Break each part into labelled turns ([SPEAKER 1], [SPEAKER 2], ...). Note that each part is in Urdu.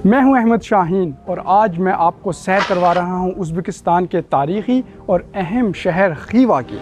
[SPEAKER 1] میں ہوں احمد شاہین اور آج میں آپ کو سیر کروا رہا ہوں ازبکستان کے تاریخی اور اہم شہر خیوا کی۔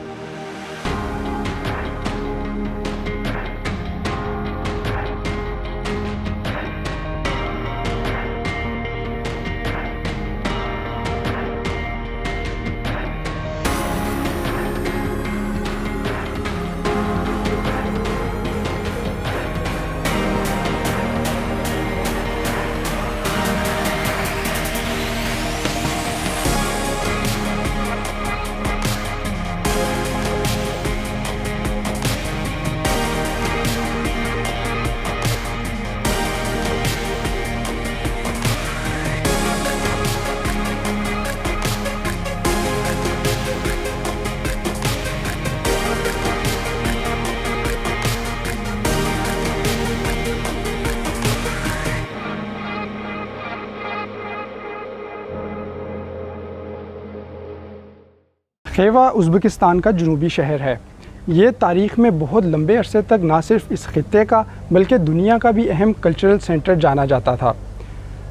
[SPEAKER 1] خیوا ازبکستان کا جنوبی شہر ہے۔ یہ تاریخ میں بہت لمبے عرصے تک نہ صرف اس خطے کا بلکہ دنیا کا بھی اہم کلچرل سینٹر جانا جاتا تھا۔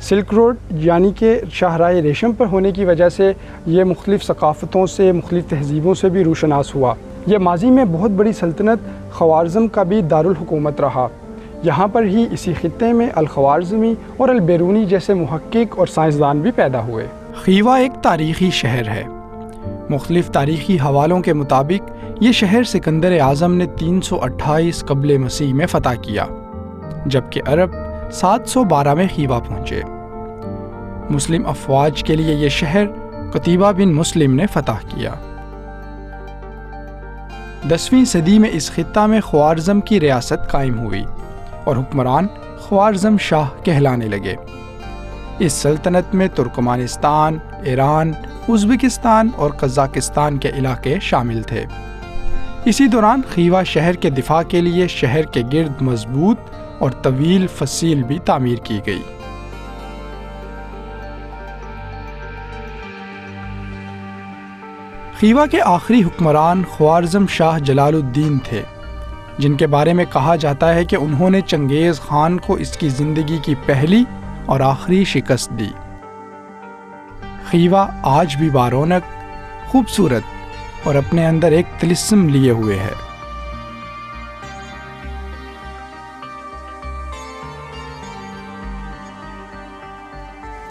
[SPEAKER 1] سلک روڈ یعنی کہ شاہراہ ریشم پر ہونے کی وجہ سے یہ مختلف ثقافتوں سے، مختلف تہذیبوں سے بھی روشناس ہوا۔ یہ ماضی میں بہت بڑی سلطنت خوارزم کا بھی دارالحکومت رہا۔ یہاں پر ہی اسی خطے میں الخوارزمی اور البیرونی جیسے محقق اور سائنسدان بھی پیدا ہوئے۔ خیوا ایک تاریخی شہر ہے۔ مختلف تاریخی حوالوں کے مطابق یہ شہر سکندر اعظم نے 328 قبل مسیح میں فتح کیا، جبکہ عرب 712 میں خیوا پہنچے۔ مسلم افواج کے لیے یہ شہر قتیبہ بن مسلم نے فتح کیا۔ 10ویں صدی میں اس خطہ میں خوارزم کی ریاست قائم ہوئی اور حکمران خوارزم شاہ کہلانے لگے۔ اس سلطنت میں ترکمانستان، ایران، ازبکستان اور قزاقستان کے علاقے شامل تھے۔ اسی دوران خیوا شہر کے دفاع کے لیے شہر کے گرد مضبوط اور طویل فصیل بھی تعمیر کی گئی۔ خیوا کے آخری حکمران خوارزم شاہ جلال الدین تھے، جن کے بارے میں کہا جاتا ہے کہ انہوں نے چنگیز خان کو اس کی زندگی کی پہلی اور آخری شکست دی۔ خیوا آج بھی بارونق، خوبصورت اور اپنے اندر ایک طلسم لیے ہوئے ہے۔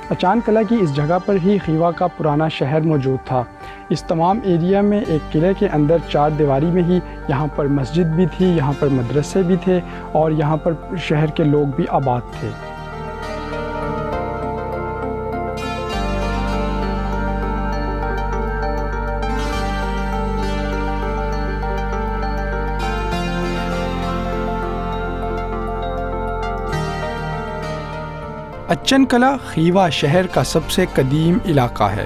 [SPEAKER 1] اچان کلا کی اس جگہ پر ہی خیوا کا پرانا شہر موجود تھا۔ اس تمام ایریا میں ایک قلعے کے اندر 4 دیواری میں ہی یہاں پر مسجد بھی تھی، یہاں پر مدرسے بھی تھے اور یہاں پر شہر کے لوگ بھی آباد تھے۔ اچن کلا خیوا شہر کا سب سے قدیم علاقہ ہے۔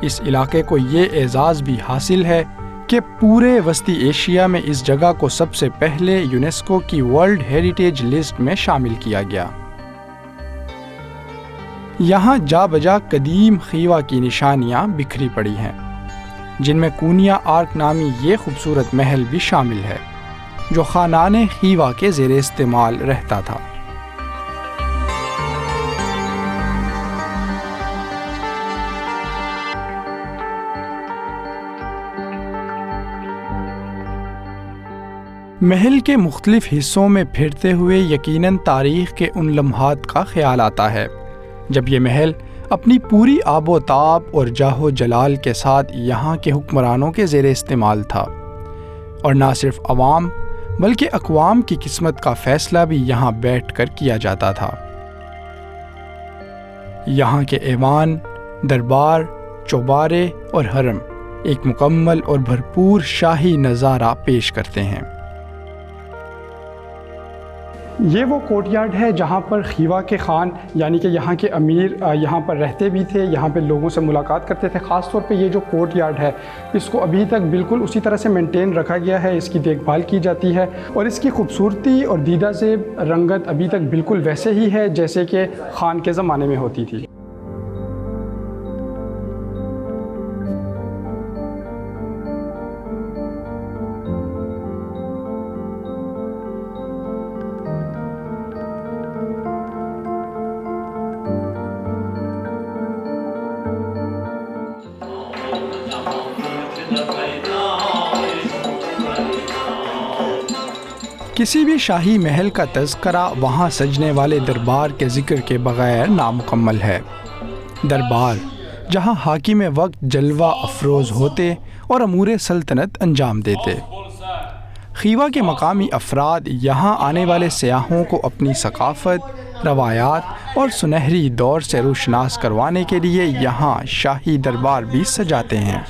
[SPEAKER 1] اس علاقے کو یہ اعزاز بھی حاصل ہے کہ پورے وسطی ایشیا میں اس جگہ کو سب سے پہلے یونیسکو کی ورلڈ ہیریٹیج لسٹ میں شامل کیا گیا۔ یہاں جا بجا قدیم خیوا کی نشانیاں بکھری پڑی ہیں، جن میں کونیا آرک نامی یہ خوبصورت محل بھی شامل ہے، جو خاندان خیوا کے زیر استعمال رہتا تھا۔ محل کے مختلف حصوں میں پھرتے ہوئے یقیناً تاریخ کے ان لمحات کا خیال آتا ہے جب یہ محل اپنی پوری آب و تاب اور جاہ و جلال کے ساتھ یہاں کے حکمرانوں کے زیر استعمال تھا، اور نہ صرف عوام بلکہ اقوام کی قسمت کا فیصلہ بھی یہاں بیٹھ کر کیا جاتا تھا۔ یہاں کے ایوان، دربار، چوبارے اور حرم ایک مکمل اور بھرپور شاہی نظارہ پیش کرتے ہیں۔ یہ وہ کورٹ یارڈ ہے جہاں پر خیوا کے خان یعنی کہ یہاں کے امیر یہاں پر رہتے بھی تھے، یہاں پہ لوگوں سے ملاقات کرتے تھے۔ خاص طور پہ یہ جو کورٹ یارڈ ہے اس کو ابھی تک بالکل اسی طرح سے مینٹین رکھا گیا ہے، اس کی دیکھ بھال کی جاتی ہے اور اس کی خوبصورتی اور دیدہ زیب رنگت ابھی تک بالکل ویسے ہی ہے جیسے کہ خان کے زمانے میں ہوتی تھی۔ کسی بھی شاہی محل کا تذکرہ وہاں سجنے والے دربار کے ذکر کے بغیر نامکمل ہے۔ دربار جہاں حاکم وقت جلوہ افروز ہوتے اور امور سلطنت انجام دیتے۔ خیوہ کے مقامی افراد یہاں آنے والے سیاحوں کو اپنی ثقافت، روایات اور سنہری دور سے روشناس کروانے کے لیے یہاں شاہی دربار بھی سجاتے ہیں۔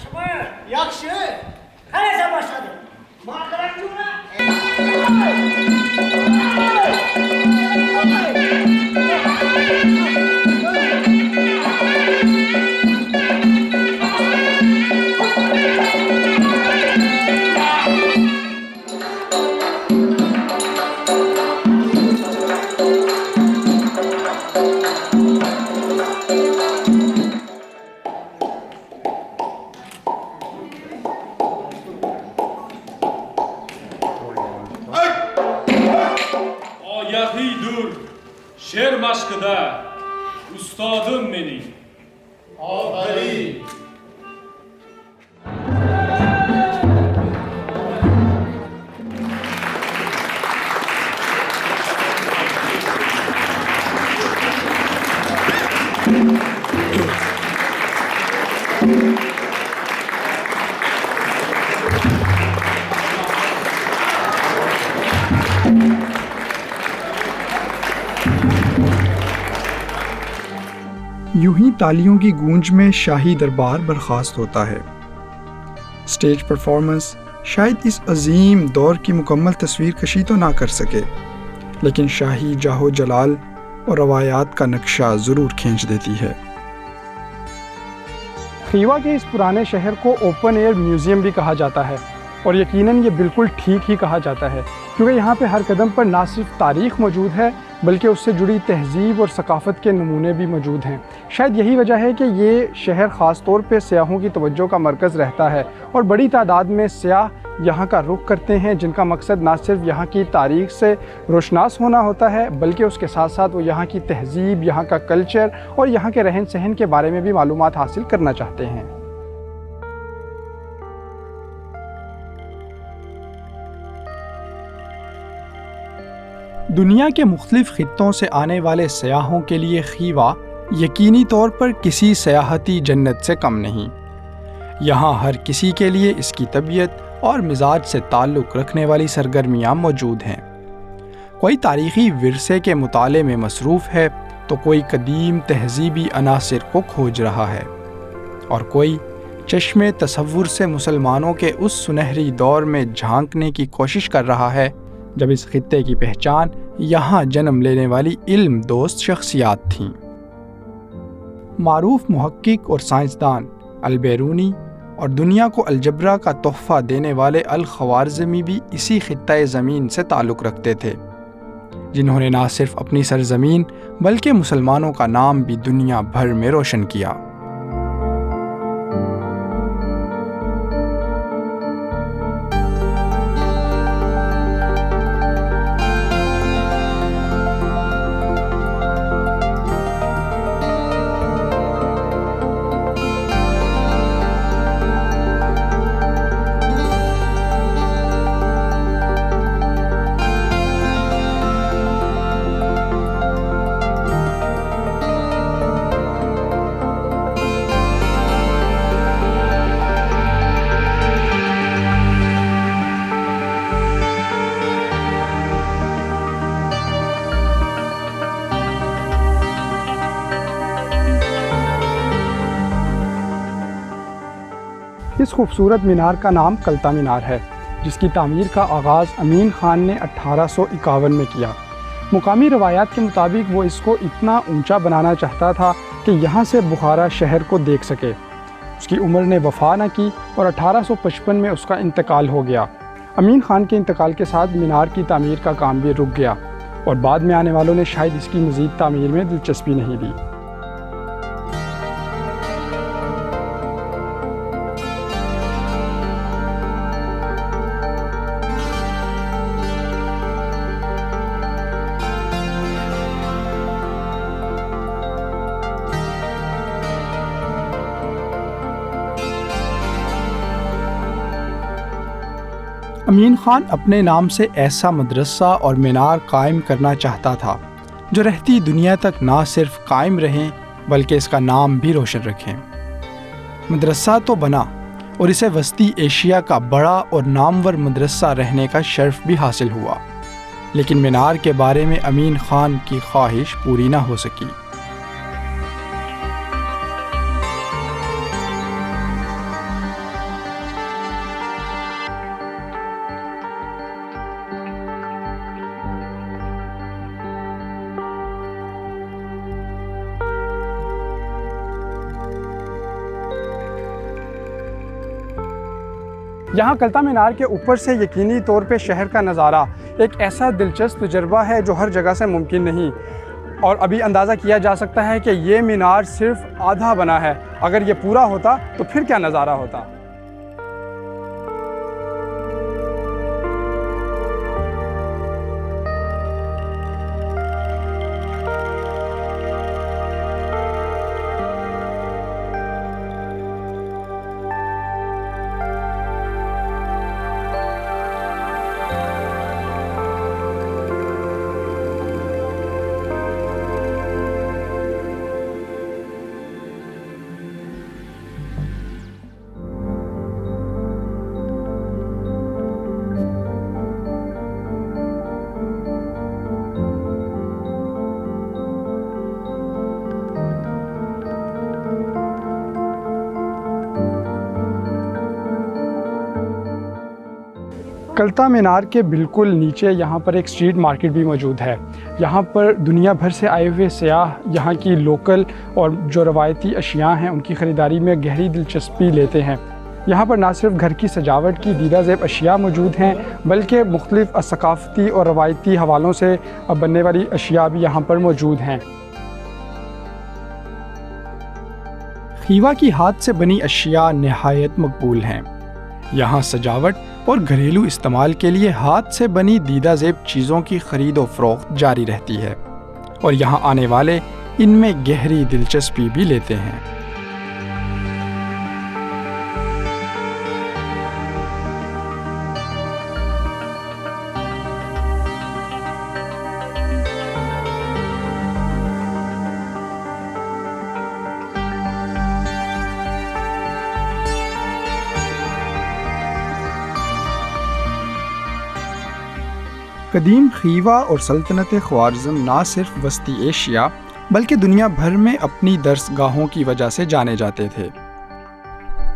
[SPEAKER 2] شعر مشقida ustadım benim. Aferin.
[SPEAKER 1] یوں ہی تالیوں کی گونج میں شاہی دربار برخاست ہوتا ہے۔ اسٹیج پرفارمنس شاید اس عظیم دور کی مکمل تصویر کشی تو نہ کر سکے، لیکن شاہی جاہ و جلال اور روایات کا نقشہ ضرور کھینچ دیتی ہے۔ خیوہ کے اس پرانے شہر کو اوپن ایئر میوزیم بھی کہا جاتا ہے، اور یقیناً یہ بالکل ٹھیک ہی کہا جاتا ہے، کیونکہ یہاں پہ ہر قدم پر نہ صرف تاریخ موجود ہے بلکہ اس سے جڑی تہذیب اور ثقافت کے نمونے بھی موجود ہیں۔ شاید یہی وجہ ہے کہ یہ شہر خاص طور پہ سیاحوں کی توجہ کا مرکز رہتا ہے، اور بڑی تعداد میں سیاح یہاں کا رخ کرتے ہیں، جن کا مقصد نہ صرف یہاں کی تاریخ سے روشناس ہونا ہوتا ہے بلکہ اس کے ساتھ ساتھ وہ یہاں کی تہذیب، یہاں کا کلچر اور یہاں کے رہن سہن کے بارے میں بھی معلومات حاصل کرنا چاہتے ہیں۔ دنیا کے مختلف خطوں سے آنے والے سیاحوں کے لیے خیوہ یقینی طور پر کسی سیاحتی جنت سے کم نہیں۔ یہاں ہر کسی کے لیے اس کی طبیعت اور مزاج سے تعلق رکھنے والی سرگرمیاں موجود ہیں۔ کوئی تاریخی ورثے کے مطالعے میں مصروف ہے تو کوئی قدیم تہذیبی عناصر کو کھوج رہا ہے، اور کوئی چشم تصور سے مسلمانوں کے اس سنہری دور میں جھانکنے کی کوشش کر رہا ہے جب اس خطے کی پہچان یہاں جنم لینے والی علم دوست شخصیات تھیں۔ معروف محقق اور سائنسدان البیرونی اور دنیا کو الجبرا کا تحفہ دینے والے الخوارزمی بھی اسی خطۂ زمین سے تعلق رکھتے تھے، جنہوں نے نہ صرف اپنی سرزمین بلکہ مسلمانوں کا نام بھی دنیا بھر میں روشن کیا۔ اس خوبصورت مینار کا نام کلتا مینار ہے، جس کی تعمیر کا آغاز امین خان نے 1851 میں کیا۔ مقامی روایات کے مطابق وہ اس کو اتنا اونچا بنانا چاہتا تھا کہ یہاں سے بخارا شہر کو دیکھ سکے۔ اس کی عمر نے وفا نہ کی اور 1855 میں اس کا انتقال ہو گیا۔ امین خان کے انتقال کے ساتھ مینار کی تعمیر کا کام بھی رک گیا، اور بعد میں آنے والوں نے شاید اس کی مزید تعمیر میں دلچسپی نہیں لی۔ امین خان اپنے نام سے ایسا مدرسہ اور مینار قائم کرنا چاہتا تھا جو رہتی دنیا تک نہ صرف قائم رہیں بلکہ اس کا نام بھی روشن رکھیں۔ مدرسہ تو بنا اور اسے وسطی ایشیا کا بڑا اور نامور مدرسہ رہنے کا شرف بھی حاصل ہوا، لیکن مینار کے بارے میں امین خان کی خواہش پوری نہ ہو سکی۔ یہاں کلتا مینار کے اوپر سے یقینی طور پہ شہر کا نظارہ ایک ایسا دلچسپ تجربہ ہے جو ہر جگہ سے ممکن نہیں، اور ابھی اندازہ کیا جا سکتا ہے کہ یہ مینار صرف آدھا بنا ہے، اگر یہ پورا ہوتا تو پھر کیا نظارہ ہوتا۔ کلتا مینار کے بالکل نیچے یہاں پر ایک اسٹریٹ مارکیٹ بھی موجود ہے۔ یہاں پر دنیا بھر سے آئے ہوئے سیاح یہاں کی لوکل اور جو روایتی اشیاء ہیں ان کی خریداری میں گہری دلچسپی لیتے ہیں۔ یہاں پر نہ صرف گھر کی سجاوٹ کی دیدہ زیب اشیاء موجود ہیں بلکہ مختلف ثقافتی اور روایتی حوالوں سے بننے والی اشیاء بھی یہاں پر موجود ہیں۔ خیوا کی ہاتھ سے بنی اشیاء نہایت مقبول ہیں۔ یہاں سجاوٹ اور گھریلو استعمال کے لیے ہاتھ سے بنی دیدہ زیب چیزوں کی خرید و فروخت جاری رہتی ہے، اور یہاں آنے والے ان میں گہری دلچسپی بھی لیتے ہیں۔ قدیم خیوا اور سلطنت خوارزم نہ صرف وسطی ایشیا بلکہ دنیا بھر میں اپنی درس گاہوں کی وجہ سے جانے جاتے تھے۔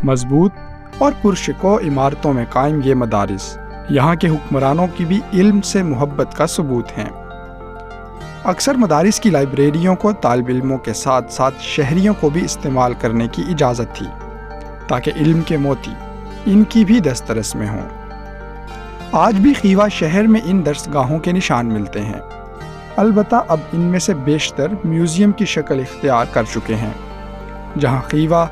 [SPEAKER 1] مضبوط اور پرشکوہ عمارتوں میں قائم یہ مدارس یہاں کے حکمرانوں کی بھی علم سے محبت کا ثبوت ہیں۔ اکثر مدارس کی لائبریریوں کو طالب علموں کے ساتھ ساتھ شہریوں کو بھی استعمال کرنے کی اجازت تھی تاکہ علم کے موتی ان کی بھی دسترس میں ہوں۔ آج بھی خیوا شہر میں ان درس گاہوں کے نشان ملتے ہیں، البتہ اب ان میں سے بیشتر میوزیم کی شکل اختیار کر چکے ہیں، جہاں خیوا،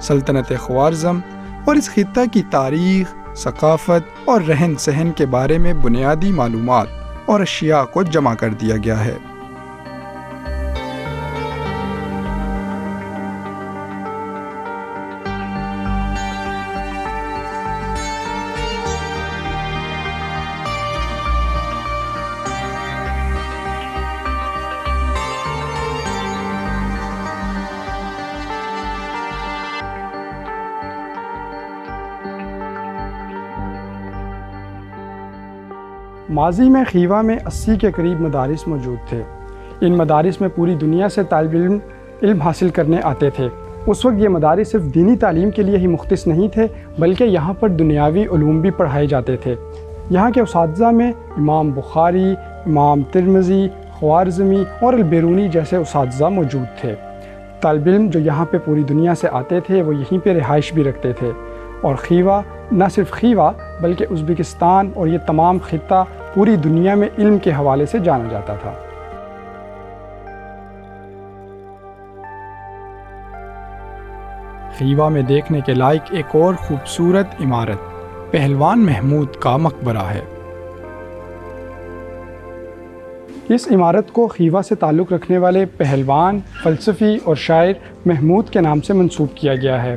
[SPEAKER 1] سلطنت خوارزم اور اس خطہ کی تاریخ، ثقافت اور رہن سہن کے بارے میں بنیادی معلومات اور اشیاء کو جمع کر دیا گیا ہے۔ ماضی میں خیوا میں 80 کے قریب مدارس موجود تھے۔ ان مدارس میں پوری دنیا سے طالب علم حاصل کرنے آتے تھے۔ اس وقت یہ مدارس صرف دینی تعلیم کے لیے ہی مختص نہیں تھے بلکہ یہاں پر دنیاوی علوم بھی پڑھائے جاتے تھے۔ یہاں کے اساتذہ میں امام بخاری، امام ترمذی، خوارزمی اور البیرونی جیسے اساتذہ موجود تھے۔ طالب علم جو یہاں پہ پوری دنیا سے آتے تھے وہ یہیں پہ رہائش بھی رکھتے تھے، اور خیوا نہ صرف خیوا بلکہ ازبکستان اور یہ تمام خطہ پوری دنیا میں علم کے حوالے سے جانا جاتا تھا۔ خیوا میں دیکھنے کے لائق ایک اور خوبصورت عمارت پہلوان محمود کا مقبرہ ہے۔ اس عمارت کو خیوا سے تعلق رکھنے والے پہلوان، فلسفی اور شاعر محمود کے نام سے منسوب کیا گیا ہے۔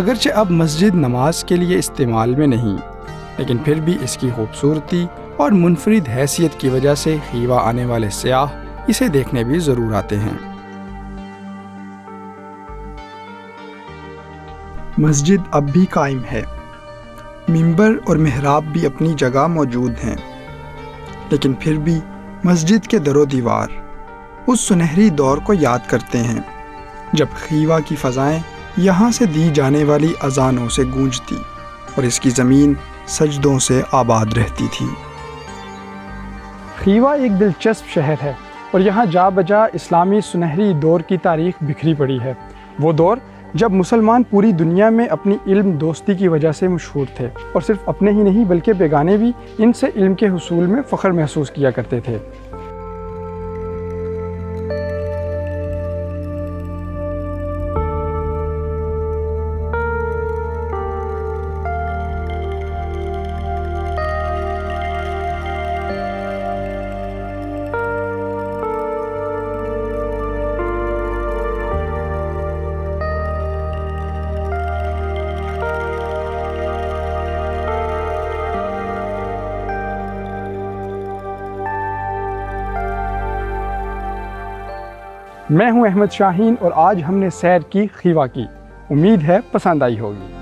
[SPEAKER 1] اگرچہ اب مسجد نماز کے لیے استعمال میں نہیں، لیکن پھر بھی اس کی خوبصورتی اور منفرد حیثیت کی وجہ سے خیوہ آنے والے سیاح اسے دیکھنے بھی ضرور آتے ہیں۔ مسجد اب بھی قائم ہے، منبر اور محراب بھی اپنی جگہ موجود ہیں، لیکن پھر بھی مسجد کے در و دیوار اس سنہری دور کو یاد کرتے ہیں جب خیوہ کی فضائیں یہاں سے دی جانے والی اذانوں سے گونجتی اور اس کی زمین سجدوں سے آباد رہتی تھی۔ خیوہ ایک دلچسپ شہر ہے اور یہاں جا بجا اسلامی سنہری دور کی تاریخ بکھری پڑی ہے، وہ دور جب مسلمان پوری دنیا میں اپنی علم دوستی کی وجہ سے مشہور تھے اور صرف اپنے ہی نہیں بلکہ بیگانے بھی ان سے علم کے حصول میں فخر محسوس کیا کرتے تھے۔ میں ہوں احمد شاہین اور آج ہم نے سیر کی خیوہ کی۔ امید ہے پسند آئی ہوگی۔